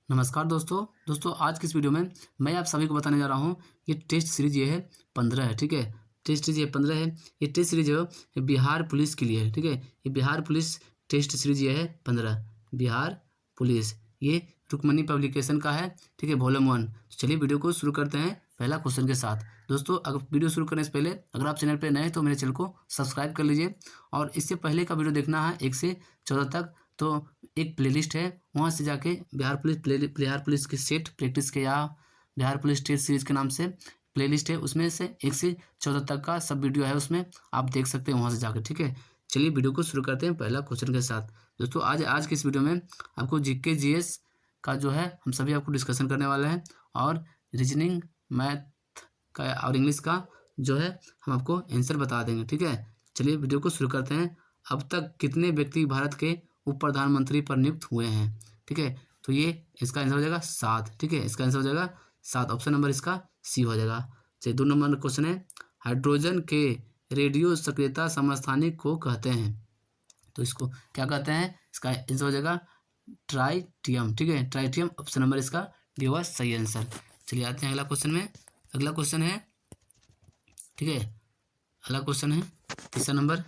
नमस्कार दोस्तों आज की इस वीडियो में मैं आप सभी को बताने जा रहा हूँ। ये टेस्ट सीरीज ये है 15 है। ठीक है, टेस्ट सीरीज ये 15 है। ये टेस्ट सीरीज जो है बिहार पुलिस के लिए है। ठीक है, ये बिहार पुलिस टेस्ट सीरीज ये है 15 बिहार पुलिस। ये रुक्मणी पब्लिकेशन का है। ठीक है, वॉल्यूम 1। तो चलिए वीडियो को शुरू करते हैं पहला क्वेश्चन के साथ। दोस्तों अगर वीडियो शुरू करने से पहले अगर आप चैनल पर नए हैं तो मेरे चैनल को सब्सक्राइब कर लीजिए। और इससे पहले का वीडियो देखना है 1 से 14 तक, तो एक प्लेलिस्ट है, वहाँ से जाके बिहार पुलिस की सेट प्रैक्टिस के या बिहार पुलिस टेस्ट सीरीज के नाम से प्लेलिस्ट है, उसमें से 1 से 14 तक का सब वीडियो है, उसमें आप देख सकते हैं वहाँ से जाकर। ठीक है, चलिए वीडियो को शुरू करते हैं पहला क्वेश्चन के साथ। दोस्तों आज की इस वीडियो में आपको जीके जीएस का जो है हम सभी आपको डिस्कशन करने वाले हैं, और रीजनिंग, मैथ का और इंग्लिश का जो है हम आपको आंसर बता देंगे। ठीक है, चलिए वीडियो को शुरू करते हैं। अब तक कितने व्यक्ति भारत के उप प्रधानमंत्री पर नियुक्त हुए हैं? ठीक है, तो ये इसका आंसर हो जाएगा 7। ठीक है, इसका आंसर हो जाएगा 7, ऑप्शन नंबर इसका सी हो जाएगा। चलिए 2 नंबर क्वेश्चन है, हाइड्रोजन के रेडियो सक्रियता समस्थानिक को कहते हैं, तो इसको क्या कहते हैं? इसका आंसर हो जाएगा ट्राइटियम। ठीक है, ट्राइटियम ऑप्शन नंबर इसका डी होगा सही आंसर। चलिए आते हैं अगला क्वेश्चन में। अगला क्वेश्चन है, ठीक है, अगला क्वेश्चन है तीसरा नंबर,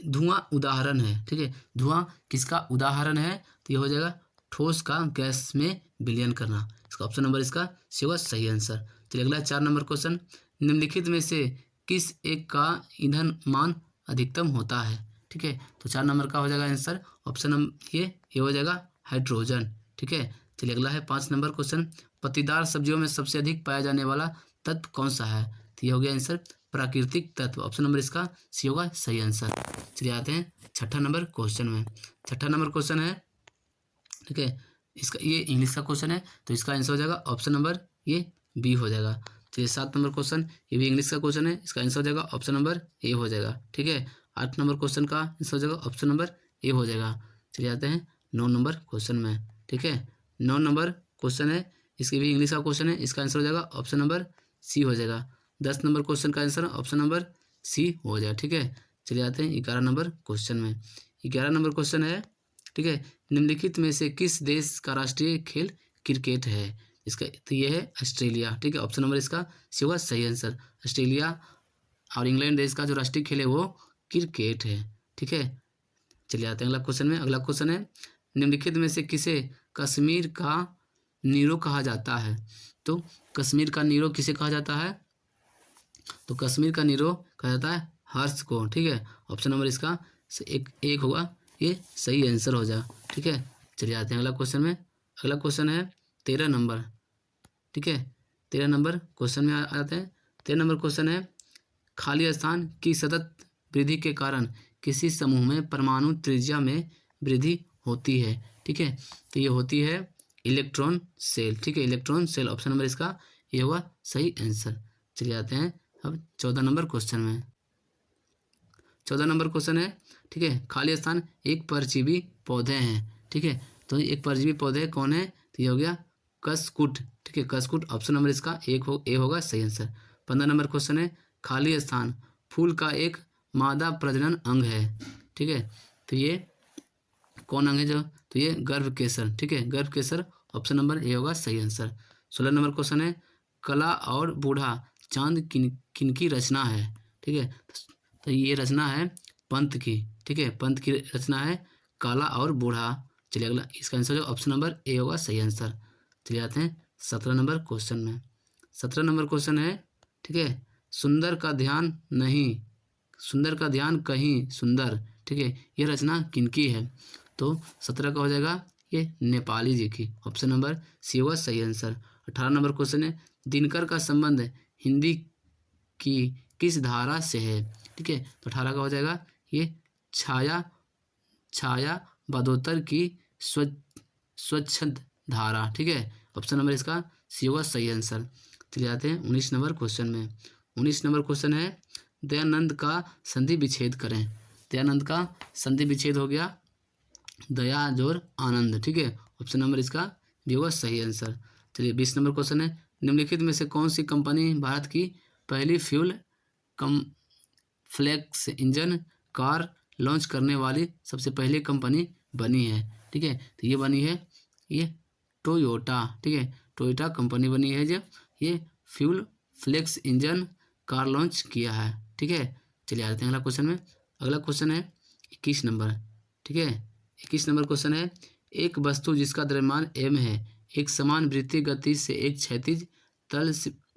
धुआं उदाहरण है। ठीक है, धुआं किसका उदाहरण है? तो ये हो जाएगा ठोस का गैस में विलयन करना। इसका ऑप्शन नंबर इसका सी होगा सही आंसर। चलिए अगला 4 नंबर क्वेश्चन, निम्नलिखित में से किस एक का ईंधन मान अधिकतम होता है? ठीक है, तो 4 नंबर का हो जाएगा आंसर ऑप्शन नंबर ये हो जाएगा हाइड्रोजन। ठीक है, चलिए अगला है 5 नंबर क्वेश्चन, पत्तीदार सब्जियों में सबसे अधिक पाया जाने वाला तत्व कौन सा है? तो ये हो गया आंसर प्राकृतिक तत्व, ऑप्शन नंबर इसका सी होगा सही आंसर। चलिए आते हैं छठा नंबर क्वेश्चन में। छठा नंबर क्वेश्चन है, ठीक है, इसका ये इंग्लिश का क्वेश्चन है, तो इसका आंसर हो जाएगा ऑप्शन नंबर ये बी हो जाएगा। चलिए 7 नंबर क्वेश्चन, ये भी इंग्लिश का क्वेश्चन है, इसका आंसर हो जाएगा ऑप्शन नंबर ए हो जाएगा। ठीक है, 8 नंबर क्वेश्चन का आंसर हो जाएगा ऑप्शन नंबर ए हो जाएगा। चलिए आते हैं 9 नंबर क्वेश्चन में। ठीक है, 9 नंबर क्वेश्चन है, इसकी भी इंग्लिश का क्वेश्चन है, इसका आंसर हो जाएगा ऑप्शन नंबर सी हो जाएगा। 10 नंबर क्वेश्चन का आंसर ऑप्शन नंबर सी हो जाएगा। ठीक है, चलिए आते हैं 11 नंबर क्वेश्चन में। 11 नंबर क्वेश्चन है, ठीक है, निम्नलिखित में से किस देश का राष्ट्रीय खेल क्रिकेट है? इसका तो ये है ऑस्ट्रेलिया। ठीक है, ऑप्शन नंबर इसका सी होगा सही आंसर। ऑस्ट्रेलिया और इंग्लैंड देश का जो राष्ट्रीय खेल है वो क्रिकेट है। ठीक है, चलिए आते हैं अगला क्वेश्चन में। अगला क्वेश्चन है, निम्नलिखित में से किसे कश्मीर का नीरो कहा जाता है? तो कश्मीर का नीरो किसे कहा जाता है? तो कश्मीर का नीरो कहा जाता है हर्ष को। ठीक है, ऑप्शन नंबर इसका एक होगा, ये सही आंसर हो जाए। ठीक है, चलिए आते हैं अगला क्वेश्चन में। अगला क्वेश्चन है 13 नंबर। ठीक है, 13 नंबर क्वेश्चन में आते हैं। 13 नंबर क्वेश्चन है, खाली स्थान की सतत वृद्धि के कारण किसी समूह में परमाणु त्रिज्या में वृद्धि होती है? ठीक है, तो ये होती है इलेक्ट्रॉन सेल। ठीक है, इलेक्ट्रॉन सेल ऑप्शन नंबर इसका ये होगा सही आंसर। चलिए आते हैं अब 14 नंबर क्वेश्चन में। 14 नंबर क्वेश्चन है, ठीक है, खाली स्थान एक परजीवी पौधे हैं। ठीक है, तो एक परजीवी पौधे कौन है? तो ये हो गया कसकुट। ठीक है, कसकुट ऑप्शन नंबर इसका ए होगा सही आंसर। 15 नंबर क्वेश्चन है, खाली स्थान फूल का एक मादा प्रजनन अंग है। ठीक है, तो ये कौन अंग है जो? तो ये गर्भ केसर। ठीक है, गर्भ केसर ऑप्शन नंबर ए होगा सही आंसर। 16 नंबर क्वेश्चन है, कला और बूढ़ा चांद किन की रचना है? ठीक है, तो ये रचना है पंत की। ठीक है, पंत की रचना है काला और बूढ़ा। चलिए अगला, इसका आंसर जो ऑप्शन नंबर ए होगा सही आंसर। चलिए आते हैं 17 नंबर क्वेश्चन में। 17 नंबर क्वेश्चन है, ठीक है, सुंदर का ध्यान नहीं, सुंदर का ध्यान कहीं सुंदर। ठीक है, ये रचना किनकी है? तो 17 का हो जाएगा ये नेपाली जी की, ऑप्शन नंबर सी होगा सही आंसर। 18 नंबर क्वेश्चन है, दिनकर का संबंध हिंदी की किस धारा से है? ठीक है, तो 18 का हो जाएगा ये छाया बदोतर की स्वच्छंद धारा। ठीक है, ऑप्शन नंबर इसका सी होगा सही आंसर। चलिए आते हैं 19 नंबर क्वेश्चन में। 19 नंबर क्वेश्चन है, दयानंद का संधि विच्छेद करें। दयानंद का संधि विच्छेद हो गया दया जोर आनंद। ठीक है, ऑप्शन नंबर इसका भी होगा सही आंसर। चलिए 20 नंबर क्वेश्चन है, निम्नलिखित में से कौन सी कंपनी भारत की पहली फ्यूल कम फ्लेक्स इंजन कार लॉन्च करने वाली सबसे पहली कंपनी बनी है? ठीक है, तो ये बनी है ये टोयोटा, ठीक है, टोयोटा कंपनी बनी है जो ये fuel flex engine car launch किया है, ठीक है। चलिए आते हैं अगला क्वेश्चन में। अगला क्वेश्चन है 21 नंबर, ठीक है। 21 नंबर क्वेश्चन है, एक वस्तु जिसका द्रव्यमान m है एक समान वृत्तीय गति से एक क्षैतिज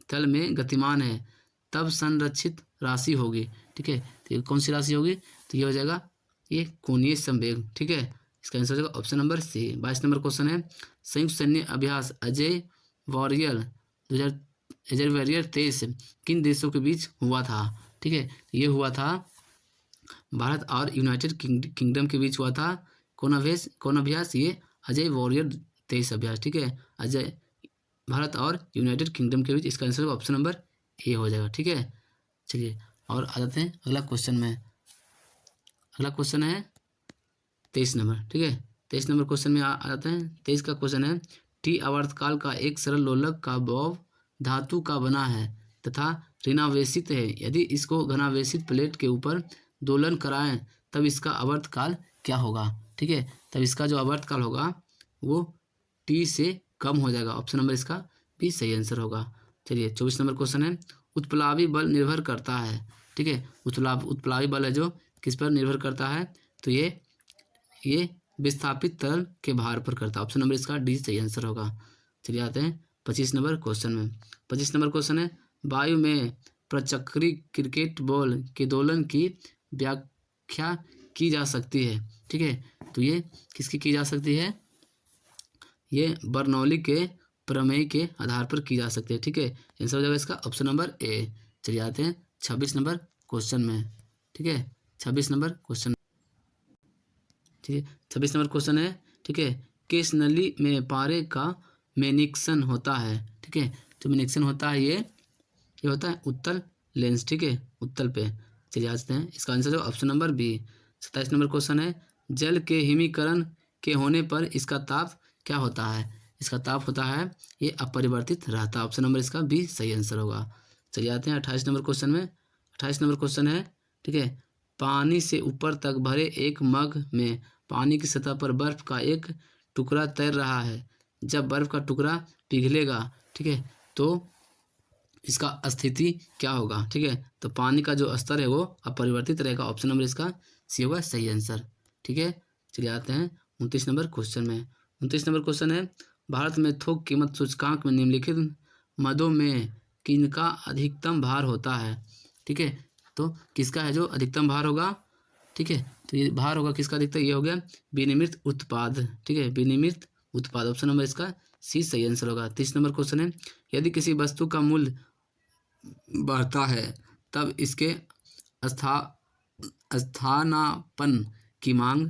तल में गतिमान है तब संरक्षित राशि होगी, ठीक है। तो ये कौन सी राशि होगी? तो ये हो जाएगा ये कोणीय संवेग, ठीक है। इसका आंसर हो जाएगा option number C. 22 number question है, संयुक्त सैन्य अभ्यास अजय वॉरियर 2023 किन देशों के बीच हुआ था, ठीक है। ये हुआ था भारत और यूनाइटेड किंगडम के बीच हुआ था। कौन अभ्यास? ये अजय वॉरियर 23 अभ्यास, ठीक है। अजय भारत और यूनाइटेड किंगडम के बीच, इसका आंसर ऑप्शन नंबर ए हो जाएगा, ठीक है। चलिए और आ जाते हैं अगला क्वेश्चन में। अगला क्वेश्चन है 23 नंबर, ठीक है। 23 नंबर क्वेश्चन में आ जाते हैं। 23 का क्वेश्चन है, टी आवर्तकाल का एक सरल लोलक का बॉब धातु का बना है तथा ऋणावेशित है। यदि इसको घनावेशित प्लेट के ऊपर दोलन कराएं तब इसका आवर्तकाल क्या होगा, ठीक है। तब इसका जो आवर्तकाल होगा वो टी से कम हो जाएगा। ऑप्शन नंबर इसका भी सही आंसर होगा। चलिए 24 नंबर क्वेश्चन है, उत्प्लावी बल निर्भर करता है, ठीक है। उत्प्लावी बल है जो किस पर निर्भर करता है? तो ये विस्थापित तरल के भार पर करता है। ऑप्शन नंबर इसका डी सही आंसर होगा। चलिए आते हैं 25 नंबर क्वेश्चन में। 25 नंबर क्वेश्चन है, वायु में प्रचक्री क्रिकेट बॉल के दोलन की व्याख्या की जा सकती है, ठीक है। तो ये किसकी की जा सकती है? ये बर्नौली के प्रमेय के आधार पर की जा सकती है, ठीक है। आंसर हो जाएगा इसका ऑप्शन नंबर ए। चलिए आते हैं 26 नंबर क्वेश्चन में, ठीक है। 26 नंबर क्वेश्चन, ठीक है। 26 नंबर क्वेश्चन है, ठीक है, किस नली में पारे का मेनिक्सन होता है, ठीक है। जो मेनिक्सन होता है ये होता है उत्तल लेंस, ठीक है, उत्तल पे। चलिए आते हैं इसका आंसर जो option number B. 27 number question है, जल के हिमीकरण के होने पर इसका ताप क्या होता है? इसका ताप होता है ये अपरिवर्तित रहता है। ऑप्शन नंबर इसका बी सही आंसर होगा। चलिए आते हैं 28 नंबर क्वेश्चन में। 28 नंबर क्वेश्चन है, ठीक है, पानी से ऊपर तक भरे एक मग में पानी की सतह पर बर्फ का एक टुकड़ा तैर रहा है। जब बर्फ का टुकड़ा पिघलेगा, ठीक है, तो इसका स्थिति क्या होगा, ठीक है। तो पानी का जो स्तर है वो अपरिवर्तित रहेगा। ऑप्शन नंबर इसका सी होगा सही आंसर, ठीक है। चलिए आते हैं 29 नंबर क्वेश्चन में। 29 नंबर क्वेश्चन है, भारत में थोक कीमत सूचकांक में निम्नलिखित मदों में किनका अधिकतम भार होता है, ठीक है। तो किसका है जो अधिकतम भार होगा, ठीक है। तो ये भार होगा किसका अधिकतम? ये हो गया विनिर्मित उत्पाद, ठीक है, विनिर्मित उत्पाद। ऑप्शन नंबर इसका सी सही आंसर होगा। 30 नंबर क्वेश्चन है, यदि किसी वस्तु का मूल्य बढ़ता है तब इसके स्थानापन्न की मांग,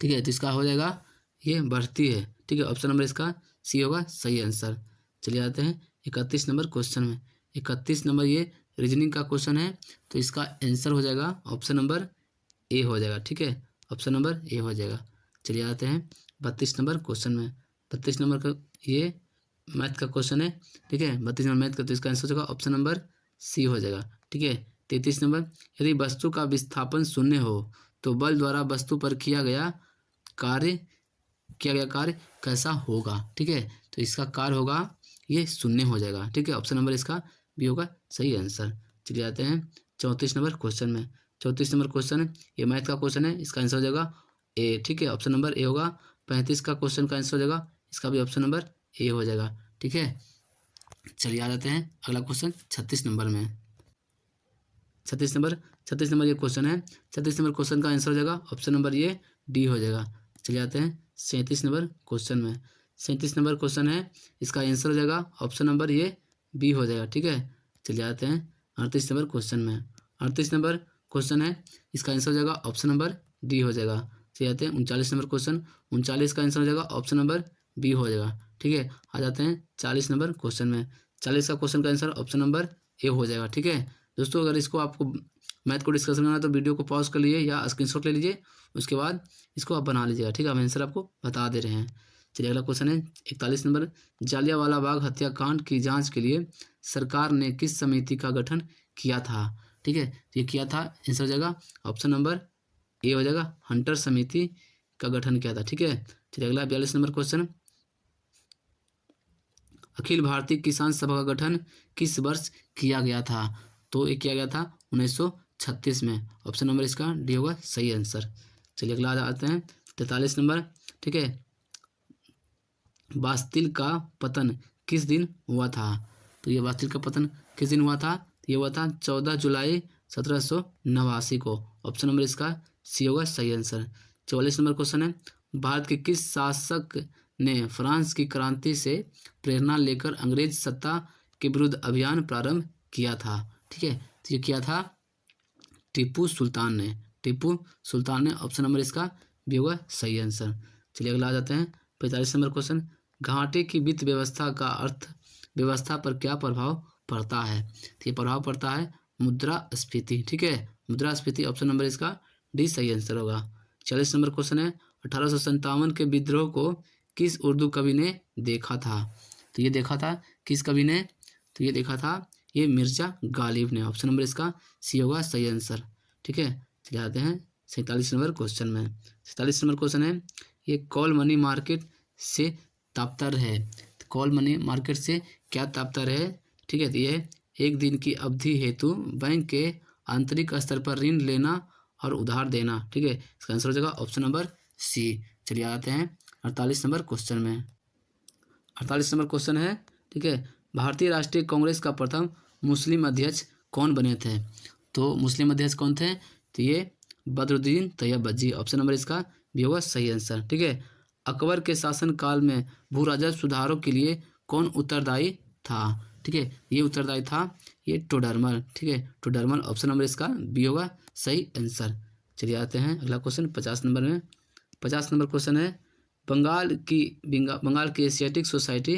ठीक है, तो इसका हो जाएगा ये बढ़ती है, ठीक है। ऑप्शन नंबर इसका सी होगा सही आंसर। चलिए आते हैं 31 नंबर क्वेश्चन में। 31 नंबर ये रीजनिंग का क्वेश्चन है, तो इसका आंसर हो जाएगा ऑप्शन नंबर ए हो जाएगा, ठीक है। ऑप्शन नंबर ए हो जाएगा। चलिए आते हैं 32 नंबर क्वेश्चन में। 32 नंबर का ये मैथ का क्वेश्चन है, ठीक है। 32 नंबर मैथ का, तो इसका आंसर हो जाएगा ऑप्शन नंबर सी हो जाएगा, ठीक है। 33 नंबर, यदि वस्तु का विस्थापन शून्य हो तो बल द्वारा वस्तु पर किया गया कार्य कैसा होगा, ठीक है। तो इसका कार्य होगा ये शून्य हो जाएगा, ठीक है। ऑप्शन नंबर इसका भी होगा सही आंसर। चलिए आते हैं 34 नंबर क्वेश्चन में। 34 नंबर क्वेश्चन है, ये मैथ का क्वेश्चन है, इसका आंसर हो जाएगा ए, ठीक है। ऑप्शन नंबर ए होगा। 35 का क्वेश्चन का आंसर हो जाएगा, इसका भी ऑप्शन नंबर ए हो जाएगा, ठीक है। चलिए आ जाते हैं अगला क्वेश्चन 36 नंबर में। 36 नंबर ये क्वेश्चन है। 36 नंबर क्वेश्चन का आंसर हो जाएगा ऑप्शन नंबर ये डी हो जाएगा। चलिए आते हैं 37 नंबर क्वेश्चन में। 37 नंबर क्वेश्चन है, इसका आंसर हो जाएगा ऑप्शन नंबर ये बी हो जाएगा, ठीक है। चलिए आते हैं 38 नंबर क्वेश्चन में। 38 नंबर क्वेश्चन है, इसका आंसर हो जाएगा ऑप्शन नंबर डी हो जाएगा। चलिए आते हैं 39 नंबर क्वेश्चन। 39 का आंसर हो जाएगा ऑप्शन नंबर बी हो जाएगा, ठीक है। आ जाते हैं 40 नंबर क्वेश्चन में। 40 का क्वेश्चन का आंसर ऑप्शन नंबर ए हो जाएगा, ठीक है। दोस्तों अगर इसको आपको मैथ को डिस्कस करना है तो वीडियो को पॉज कर लीजिए या स्क्रीनशॉट ले लीजिए, उसके बाद इसको आप बना लीजिएगा, ठीक है। हम आंसर आपको बता दे रहे हैं। चलिए अगला क्वेश्चन है 41 नंबर, जालियांवाला बाग हत्याकांड की जांच के लिए सरकार ने किस समिति का गठन किया था, ठीक है। ये किया था, आंसर हो जाएगा ऑप्शन नंबर ए हो जाएगा हंटर समिति का गठन किया था। ठीक है, चलिए अगला 42 नंबर क्वेश्चन, अखिल भारतीय किसान सभा का गठन किस वर्ष किया गया था? तो ये किया गया था 1936 में। ऑप्शन नंबर इसका डी होगा सही आंसर। चलिए अगला आते हैं 43 नंबर। ठीक है, बास्तिल का पतन किस दिन हुआ था? तो ये बास्तिल का पतन किस दिन हुआ था? ये हुआ था 14 जुलाई 1789 को। ऑप्शन नंबर इसका सी होगा सही आंसर। 44 नंबर क्वेश्चन है, भारत के किस शासक ने फ्रांस की क्रांति से प्रेरणा लेकर अंग्रेज सत्ता के विरुद्ध अभियान प्रारंभ किया था? ठीक है, तो ये किया था टीपू सुल्तान ने। टीपू सुल्तान ने। ऑप्शन नंबर इसका भी होगा सही आंसर। चलिए अगला आ जाते हैं 45 नंबर क्वेश्चन, घाटे की वित्त व्यवस्था का अर्थव्यवस्था पर क्या प्रभाव पड़ता है? तो ये प्रभाव पड़ता है मुद्रास्फीति। ठीक है, मुद्रास्फीति। ऑप्शन नंबर इसका डी सही आंसर होगा। 40 नंबर क्वेश्चन है, 1857 के विद्रोह को किस उर्दू कवि ने देखा था? तो ये देखा था किस कवि ने? तो ये देखा था ये मिर्जा गालिब ने। ऑप्शन नंबर इसका सी होगा सही आंसर। ठीक है, चले आते हैं 47 नंबर क्वेश्चन में। 47 नंबर क्वेश्चन है, ये कॉल मनी मार्केट से तात्पर्य है। तो कॉल मनी मार्केट से क्या तात्पर्य है? ठीक है, तो ये एक दिन की अवधि हेतु बैंक के आंतरिक स्तर पर ऋण लेना और उधार देना। ठीक है, इसका आंसर हो जाएगा ऑप्शन नंबर सी। चलिए आते हैं 48 नंबर क्वेश्चन में। 48 नंबर क्वेश्चन है, ठीक है, भारतीय राष्ट्रीय कांग्रेस का प्रथम मुस्लिम अध्यक्ष कौन बने थे? तो मुस्लिम अध्यक्ष कौन थे? तो ये बदरुद्दीन तैयबजी। ऑप्शन नंबर इसका भी होगा सही आंसर। ठीक है, अकबर के शासनकाल में भू राजस्व सुधारों के लिए कौन उत्तरदायी था? ठीक है, ये उत्तरदायी था ये टोडरमल। ठीक है, टोडरमल। ऑप्शन नंबर इसका बी होगा सही आंसर। चलिए आते हैं अगला क्वेश्चन 50 नंबर में। 50 नंबर क्वेश्चन है, बंगाल की एशियाटिक सोसाइटी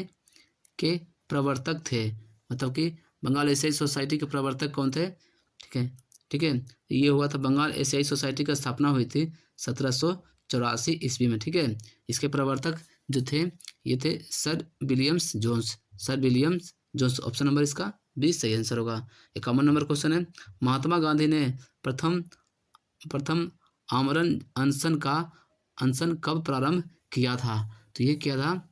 के प्रवर्तक थे। मतलब कि बंगाल एशियाई सोसाइटी के प्रवर्तक कौन थे? ठीक है, ठीक है, ये हुआ था बंगाल एशियाई सोसाइटी की स्थापना हुई थी 1784 ईस्वी में। ठीक है, इसके प्रवर्तक जो थे ये थे sir Williams Jones. Sir Williams Jones. Option number इसका बी सही आंसर होगा। 51 नंबर क्वेश्चन है, महात्मा गांधी ने प्रथम आमरण अनशन कब प्रारंभ किया था? तो ये किया था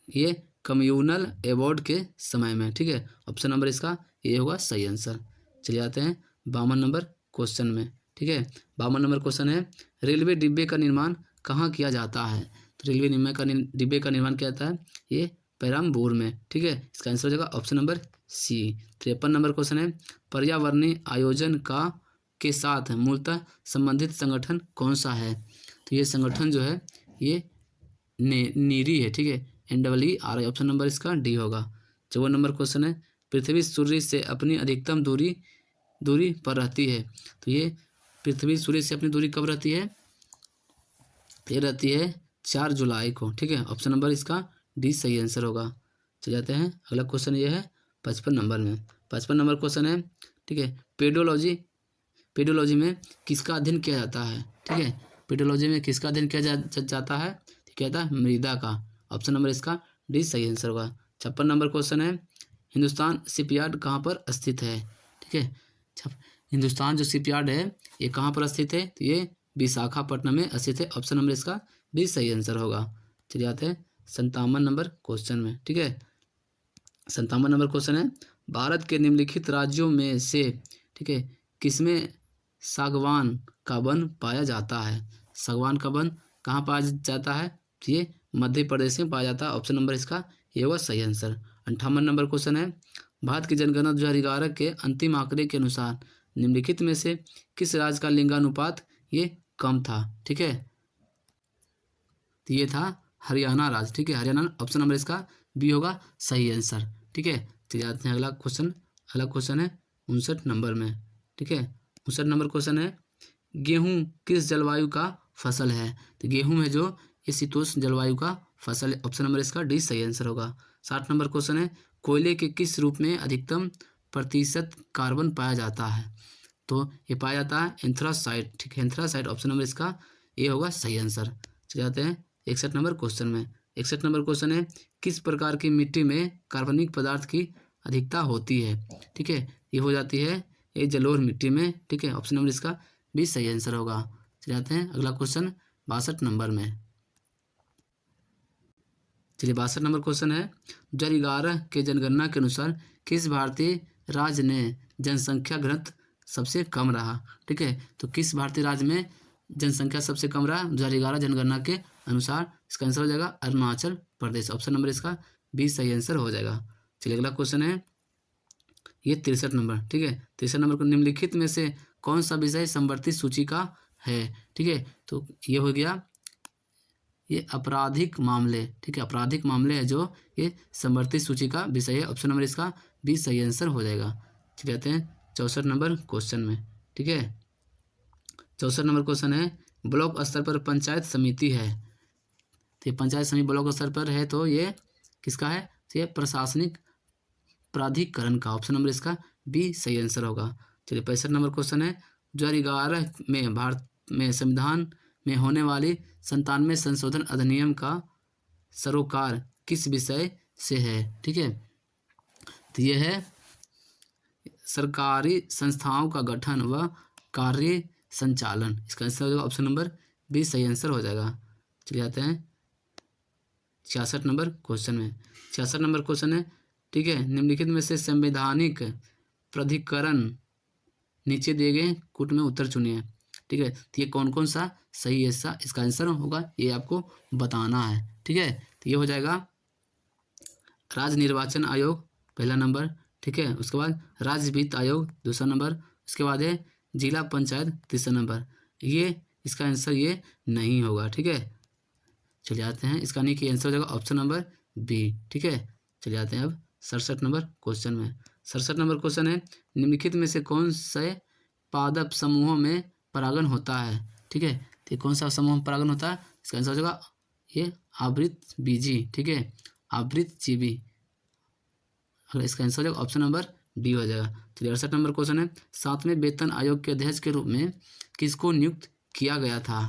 ये कम्युनल अवार्ड के समय में। ठीक है, ऑप्शन नंबर इसका ये होगा सही आंसर। चलिए आते हैं 52 नंबर क्वेश्चन में। ठीक है, 52 नंबर क्वेश्चन है, रेलवे डिब्बे का निर्माण कहाँ किया जाता है? तो रेलवे डिब्बे का निर्माण किया जाता है ये पेरम्बूर में। ठीक है, इसका आंसर हो जाएगा option number C. 53 number question है, पर्यावरणीय आयोजन के साथ मूलतः संबंधित संगठन कौन सा है? तो ये संगठन जो है ये नीरी है। ठीक है, NEERI। ऑप्शन नंबर इसका डी होगा। 54 नंबर क्वेश्चन है, पृथ्वी सूर्य से अपनी अधिकतम दूरी पर रहती है। तो ये पृथ्वी सूर्य से अपनी दूरी कब रहती है? ये रहती है 4 जुलाई को। ठीक है, ऑप्शन नंबर इसका डी सही आंसर होगा। चल जाते हैं अगला क्वेश्चन ये है 55 नंबर में। 55 नंबर क्वेश्चन है, ठीक है, पेडोलॉजी में किसका अध्ययन किया जाता है? ठीक है, पेडोलॉजी में किसका अध्ययन किया जाता है? कहता है मृदा का। ऑप्शन नंबर इसका डी सही आंसर होगा। 56 नंबर क्वेश्चन है, हिंदुस्तान शिपयार्ड कहाँ पर स्थित है? ठीक है, हिंदुस्तान जो शिपयार्ड है ये कहाँ पर स्थित है? तो ये विशाखापट्टनम में स्थित है। ऑप्शन नंबर इसका भी सही आंसर होगा। चलिए आते हैं 57 नंबर क्वेश्चन में। ठीक है, 57 नंबर क्वेश्चन है, भारत के निम्नलिखित राज्यों में से, ठीक है, किसमें सागवान का वन पाया जाता है? सागवान का वन कहाँ पाया जाता है? तो ये मध्य प्रदेश में पाया जाता है। ऑप्शन नंबर इसका ये होगा सही आंसर। 58 नंबर क्वेश्चन है, भारत की जनगणना 2011 के अंतिम आंकड़े के अनुसार निम्नलिखित में से किस राज्य का लिंगानुपात ये कम था? ठीक है, तो ये था हरियाणा राज्य। ठीक है, हरियाणा। ऑप्शन नंबर इसका बी होगा सही आंसर। ठीक है, चलिए आते हैं अगला क्वेश्चन है 59 नंबर में। ठीक है, 59 नंबर क्वेश्चन है, गेहूं किस जलवायु का फसल है? तो गेहूं में जो ये शीतोष्ण जलवायु का फसल है। ऑप्शन नंबर इसका डी सही आंसर होगा। 60 नंबर क्वेश्चन है, कोयले के किस रूप में अधिकतम प्रतिशत कार्बन पाया जाता है? तो ये पाया जाता है एंथ्रासाइट। ठीक है, एंथ्रासाइट। ऑप्शन नंबर इसका ये होगा सही आंसर। चले जाते हैं 61 नंबर क्वेश्चन में। 61 नंबर क्वेश्चन है, किस प्रकार की मिट्टी में कार्बनिक पदार्थ की अधिकता होती है? ठीक है, ये हो जाती है ये जलोढ़ मिट्टी में। ठीक है, ऑप्शन नंबर इसका भी सही आंसर होगा। चले जाते हैं अगला क्वेश्चन 62 नंबर में। चलिए 62 नंबर क्वेश्चन है, 2011 के जनगणना के अनुसार किस भारतीय राज्य ने जनसंख्या घनत्व सबसे कम रहा? ठीक है, तो किस भारतीय राज्य में जनसंख्या सबसे कम रहा 2011 जनगणना के अनुसार? इसका आंसर हो जाएगा अरुणाचल प्रदेश। ऑप्शन नंबर इसका 20 सही आंसर हो जाएगा। चलिए अगला क्वेश्चन है ये 63 नंबर। ठीक है, 63 नंबर को, निम्नलिखित में से कौन सा विषय समवर्ती सूची का है? ठीक है, तो ये हो गया ये आपराधिक मामले। ठीक है, आपराधिक मामले है जो ये समवर्ती सूची का विषय है। ऑप्शन नंबर इसका 20 सही आंसर हो जाएगा। चलिए आते हैं 64 नंबर क्वेश्चन में। ठीक है, 64 नंबर क्वेश्चन है, ब्लॉक स्तर पर पंचायत समिति है। तो ये पंचायत समिति ब्लॉक स्तर पर है, तो ये किसका है? तो ये प्रशासनिक प्राधिकरण का। ऑप्शन नंबर इसका 20 सही आंसर होगा। चलिए 65 नंबर क्वेश्चन है, 2011 में भारत में संविधान में होने वाली 97वें संशोधन अधिनियम का सरोकार किस विषय से है? ठीक है, तो ये है सरकारी संस्थाओं का गठन व कार्य संचालन। इसका आंसर हो जाएगा ऑप्शन नंबर 20 सही आंसर हो जाएगा। चलिए आते हैं 66 नंबर क्वेश्चन में। 66 नंबर क्वेश्चन है, ठीक है, निम्नलिखित में से संवैधानिक प्राधिकरण नीचे दिए गए कूट में उत्तर चुनिए। ठीक है, तो ये कौन कौन सा सही है? इसका आंसर होगा ये आपको बताना है। ठीक है, तो ये हो जाएगा राज्य निर्वाचन आयोग पहला नंबर। ठीक है, उसके बाद राज्य वित्त आयोग दूसरा नंबर, उसके बाद है जिला पंचायत तीसरा नंबर। ये इसका आंसर ये नहीं होगा। ठीक है, चलिए आते हैं, इसका नहीं कि आंसर हो जाएगा ऑप्शन नंबर बी। ठीक है, चलिए आते हैं अब 67 नंबर क्वेश्चन में। 67 नंबर क्वेश्चन है, निम्नलिखित में से कौन से पादप समूहों में परागण होता है? ठीक है, तो कौन सा समूह में परागण होता है? इसका आंसर हो जाएगा ये आवृत बीजी। ठीक है, आवृत जीवी। अगर इसका आंसर हो जाएगा ऑप्शन नंबर डी हो जाएगा। चलिए 68 नंबर क्वेश्चन है, 7वें वेतन आयोग के अध्यक्ष के रूप में किसको नियुक्त किया गया था?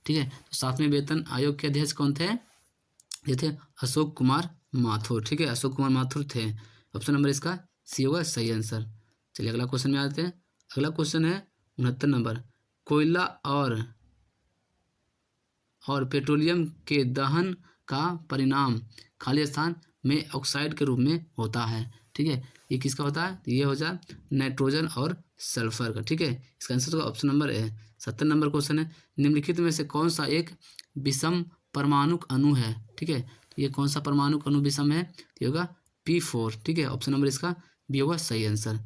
ठीक है, तो 7वें वेतन आयोग के अध्यक्ष कौन थे? ये थे अशोक कुमार माथुर। ठीक है, अशोक कुमार माथुर थे। ऑप्शन नंबर इसका सी होगा सही आंसर। चलिए अगला क्वेश्चन में आते हैं। अगला क्वेश्चन है 69 नंबर, कोयला और पेट्रोलियम के दहन का परिणाम खाली स्थान में ऑक्साइड के रूप में होता है। ठीक है, ये किसका होता है? ये हो जाए नाइट्रोजन और सल्फर का। ठीक है, इसका आंसर ऑप्शन नंबर है। 70 नंबर क्वेश्चन है, निम्नलिखित में से कौन सा एक विषम परमाणु अणु है? ठीक है, तो ये कौन सा परमाणु अणु विषम है? ये होगा P4। ठीक है, ऑप्शन नंबर इसका बी होगा सही आंसर।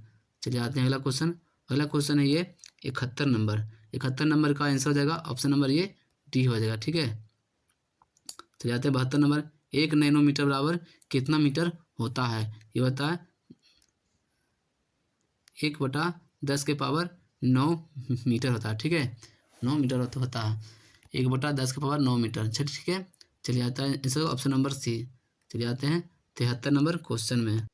चलिए आते हैं अगला क्वेश्चन। अगला क्वेश्चन है ये 71 नंबर। 71 नंबर का आंसर हो जाएगा ऑप्शन नंबर ये डी हो जाएगा। ठीक है, चलिए आते हैं 72 नंबर, 1 नैनोमीटर बराबर कितना मीटर होता है? ये होता है 1/10 के पावर 9 मीटर होता है। ठीक है, 9 मीटर होता है, 1/10 के पावर 9 मीटर। ठीक है, चलिए आता है आंसर ऑप्शन नंबर सी। चलिए आते हैं 73 नंबर क्वेश्चन में।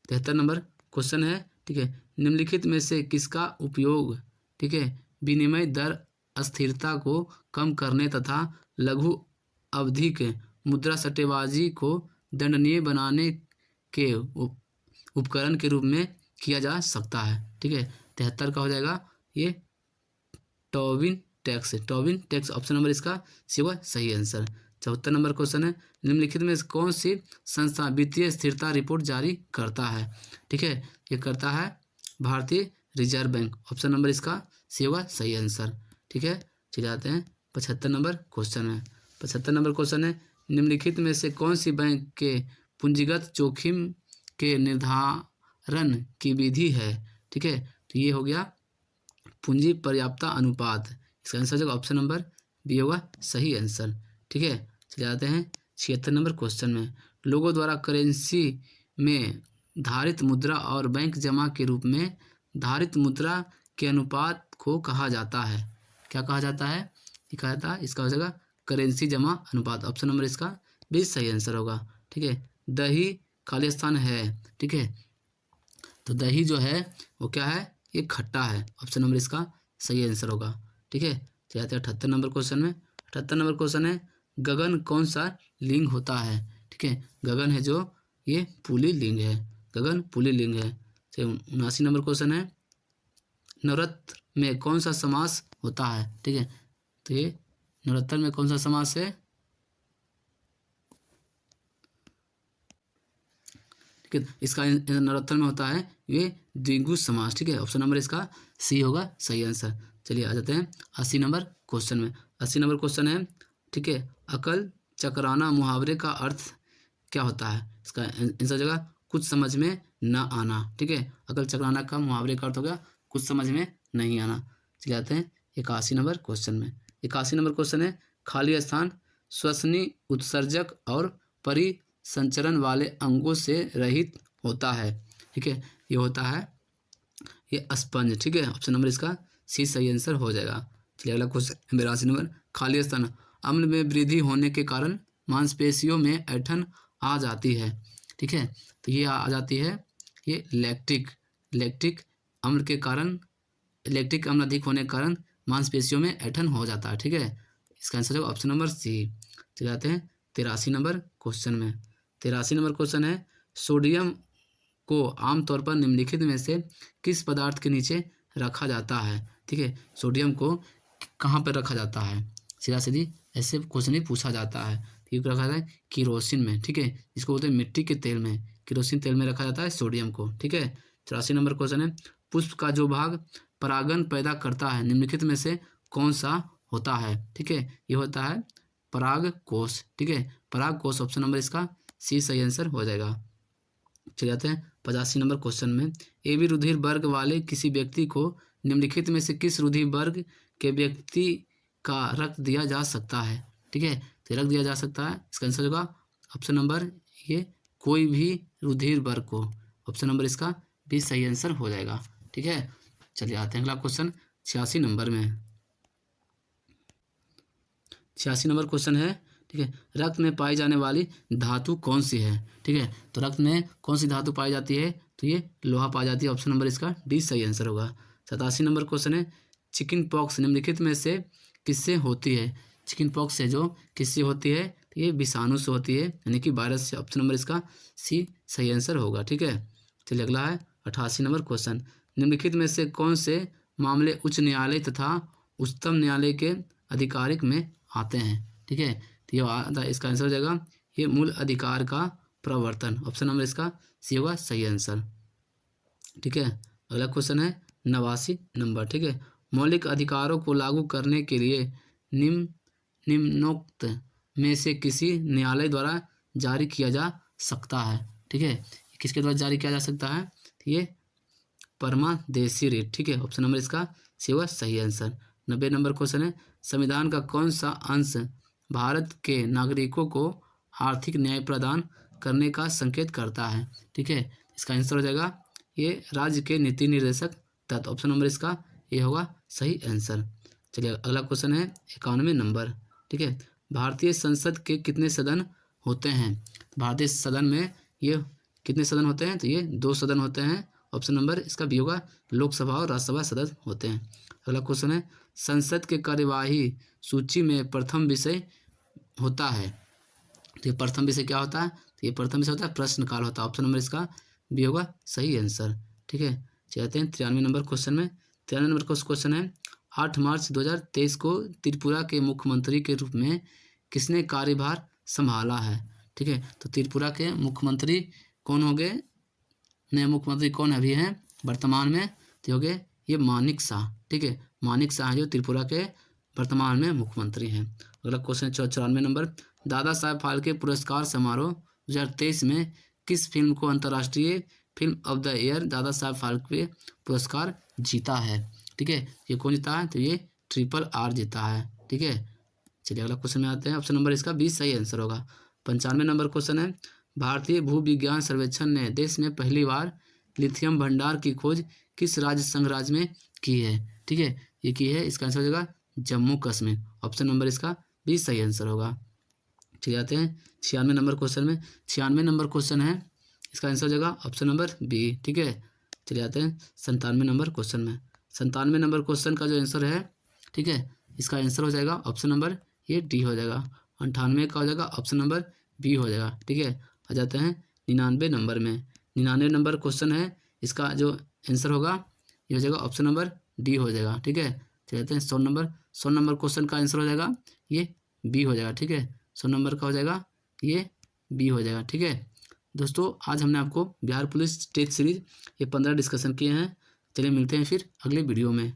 73 नंबर क्वेश्चन है, ठीक है, निम्नलिखित में से किसका उपयोग, ठीक है, विनिमय दर अस्थिरता को कम करने तथा लघु अवधिक मुद्रा सट्टेबाजी को दंडनीय बनाने के उपकरण के रूप में किया जा सकता है? ठीक है, 73 का हो जाएगा ये Tobin tax. Tobin tax option number इसका सी होगा सही आंसर। 74 नंबर क्वेश्चन है, निम्नलिखित में कौन सी संस्था वित्तीय स्थिरता रिपोर्ट जारी करता है? ठीक है, ये करता है भारतीय रिजर्व बैंक। ऑप्शन नंबर इसका सी होगा सही आंसर। ठीक है, चलिए आते हैं 75 नंबर क्वेश्चन है। 75 नंबर क्वेश्चन है, निम्नलिखित में से कौन सी बैंक के पूंजीगत जोखिम के निर्धारण की विधि है? ठीक है, तो ये हो गया पूंजी पर्याप्तता अनुपात। इसका आंसर जो ऑप्शन नंबर बी होगा सही आंसर। ठीक है, चले जाते हैं 76 नंबर क्वेश्चन में। लोगों द्वारा करेंसी में धारित मुद्रा और बैंक जमा के रूप में धारित मुद्रा के अनुपात को कहा जाता है? क्या कहा जाता है? ये कहा जाता है, इसका हो जाएगा करेंसी जमा अनुपात। ऑप्शन नंबर इसका भी सही आंसर होगा। ठीक है, दही खाली स्थान है। ठीक है, तो दही जो है वो क्या है? ये खट्टा है। ऑप्शन नंबर इसका सही आंसर होगा। ठीक है, तो आते हैं 78 नंबर क्वेश्चन में। 78 नंबर क्वेश्चन है, गगन कौन सा लिंग होता है? ठीक है, गगन है जो ये पुल्लिंग है, गगन पुल्लिंग है। तो 79 नंबर क्वेश्चन है, नवरत्न में कौन सा समास होता है? ठीक है, तो ये नरोत्तर में कौन सा समास है? ठीक है, इसका नरोत्तर में होता है ये द्विगु समास। ठीक है, ऑप्शन नंबर इसका सी होगा सही आंसर। चलिए आ जाते हैं 80 नंबर क्वेश्चन में। 80 नंबर क्वेश्चन है, ठीक है, अकल चकराना मुहावरे का अर्थ क्या होता है? इसका आंसर जगह कुछ समझ में न आना। ठीक है, अकल चकराना का मुहावरे का अर्थ हो गया कुछ समझ में नहीं आना। चलिए आते हैं 81 नंबर क्वेश्चन में। 81 नंबर क्वेश्चन है, खाली स्थान श्वसनी उत्सर्जक और परिसंचरण वाले अंगों से रहित होता है। ठीक है, ये होता है ये स्पंज। ठीक है, ऑप्शन नंबर इसका सी सही आंसर हो जाएगा। चलिए अगला क्वेश्चन 82 नंबर, खाली स्थान अम्ल में वृद्धि होने के कारण मांसपेशियों में ऐंठन आ जाती है। ठीक है, तो ये आ जाती है ये लैक्टिक अम्ल के कारण, लैक्टिक अम्ल अधिक होने के कारण मांसपेशियों में ऐंठन हो जाता है। ठीक है, इसका आंसर होगा ऑप्शन नंबर सी। चले जाते हैं 83 नंबर क्वेश्चन में। 83 नंबर क्वेश्चन है, सोडियम को आमतौर पर निम्नलिखित में से किस पदार्थ के नीचे रखा जाता है? ठीक है, सोडियम को कहाँ पर रखा जाता है? सीधा सीधी ऐसे क्वेश्चन ही पूछा जाता है। ये रखा जाता है किरोसिन में। ठीक है, जिसको बोलते हैं मिट्टी के तेल में, किरोसिन तेल में रखा जाता है सोडियम को। ठीक है, 84 नंबर क्वेश्चन है, पुष्प का जो भाग परागन पैदा करता है निम्नलिखित में से कौन सा होता है? ठीक है, ये होता है पराग कोष। ठीक है, पराग कोष ऑप्शन नंबर इसका सी सही आंसर हो जाएगा। चले जाते हैं 85 नंबर क्वेश्चन में, ए बी रुधिर वर्ग वाले किसी व्यक्ति को निम्नलिखित में से किस रुधिर वर्ग के व्यक्ति का रक्त दिया जा सकता है? ठीक है, तो रक्त दिया जा सकता है, इसका आंसर होगा ऑप्शन नंबर ये कोई भी रुधिर वर्ग को। ऑप्शन नंबर इसका भी सही आंसर हो जाएगा। ठीक है, चलिए आते हैं अगला क्वेश्चन 86 नंबर में। 86 नंबर क्वेश्चन है, ठीक है, रक्त में पाई जाने वाली धातु कौन सी है? ठीक है, तो रक्त में कौन सी धातु पाई जाती है? तो ये लोहा पाई जाती है। ऑप्शन नंबर इसका डी सही आंसर होगा। 87 नंबर क्वेश्चन है, चिकन पॉक्स निम्नलिखित में से किससे होती है? चिकन पॉक्स से जो किससे होती है? तो ये विषाणु से होती है, यानी कि वायरस से। ऑप्शन नंबर इसका सी सही आंसर होगा। ठीक है, चलिए अगला है 88 नंबर क्वेश्चन, निम्नलिखित में से कौन से मामले उच्च न्यायालय तथा उच्चतम न्यायालय के आधिकारिक में आते हैं? ठीक है, तो ये इसका आंसर हो जाएगा ये मूल अधिकार का प्रवर्तन। ऑप्शन नंबर इसका सी होगा सही आंसर। ठीक है, अगला क्वेश्चन है 89 नंबर। ठीक है, मौलिक अधिकारों को लागू करने के लिए निम्नोक्त में से किसी न्यायालय द्वारा जारी किया जा सकता है? ठीक है, किसके द्वारा जारी किया जा सकता है? ये परमादेशी रिट। ठीक है, ऑप्शन नंबर इसका सी होगा सही आंसर। 90 नंबर क्वेश्चन है, संविधान का कौन सा अंश भारत के नागरिकों को आर्थिक न्याय प्रदान करने का संकेत करता है? ठीक है, इसका आंसर हो जाएगा ये राज्य के नीति निर्देशक तत्व। ऑप्शन नंबर इसका ये होगा सही आंसर। चलिए अगला क्वेश्चन है 91 नंबर। ठीक है, भारतीय संसद के कितने सदन होते हैं? भारतीय सदन में ये कितने सदन होते हैं? तो ये 2 सदन होते हैं। ऑप्शन नंबर इसका भी होगा लोकसभा और राज्यसभा सदस्य होते हैं। अगला क्वेश्चन है, संसद के कार्यवाही सूची में प्रथम विषय होता है। तो ये प्रथम विषय क्या होता है? तो ये प्रथम विषय होता है प्रश्नकाल होता है। ऑप्शन नंबर इसका भी होगा सही आंसर। ठीक है, चलते हैं 93 नंबर क्वेश्चन में। 93 नंबर क्वेश्चन है, 8 मार्च 2023 को त्रिपुरा के मुख्यमंत्री के रूप में किसने कार्यभार संभाला है? ठीक है, तो त्रिपुरा के मुख्यमंत्री कौन हो गए? नए मुख्यमंत्री कौन अभी हैं वर्तमान में? तो हो गए ये मानिक शाह। ठीक है, मानिक शाह जो त्रिपुरा के वर्तमान में मुख्यमंत्री हैं। अगला क्वेश्चन 94 नंबर, दादा साहब फाल्के पुरस्कार समारोह 2023 में किस फिल्म को अंतर्राष्ट्रीय film of the year Dada Saheb Phalke पुरस्कार जीता है? ठीक है, ये कौन जीता है? तो ये RRR जीता है। ठीक है, चलिए अगला क्वेश्चन में आते हैं। ऑप्शन नंबर इसका 20 सही आंसर होगा। 95 नंबर क्वेश्चन है, भारतीय भूविज्ञान सर्वेक्षण ने देश में पहली बार लिथियम भंडार की खोज किस राज्य संघराज्य में की है? ठीक है, ये की है, इसका आंसर हो जाएगा जम्मू कश्मीर। ऑप्शन नंबर इसका 20 सही आंसर होगा। ठीक आते हैं 96 नंबर क्वेश्चन में। 96 नंबर क्वेश्चन है, इसका आंसर हो जाएगा ऑप्शन नंबर बी। ठीक है, चलिए आते हैं 97 नंबर क्वेश्चन में। 97 नंबर क्वेश्चन का जो आंसर है, ठीक है, इसका आंसर हो जाएगा ऑप्शन नंबर ये डी हो जाएगा। 98 का हो जाएगा ऑप्शन नंबर बी हो जाएगा। ठीक है, आ जाते हैं 99 नंबर में। 99 नंबर क्वेश्चन है, इसका जो आंसर होगा ये हो जाएगा ऑप्शन नंबर डी हो जाएगा। ठीक है, चलते हैं 100 नंबर 100 नंबर क्वेश्चन का आंसर हो जाएगा ये बी हो जाएगा, ठीक है। 100 नंबर का हो जाएगा ये बी हो जाएगा, ठीक है। दोस्तों आज हमने आपको बिहार पुलिस टेस्ट सीरीज ये 15 डिस्कशन किए हैं। चलिए मिलते हैं फिर अगले वीडियो में।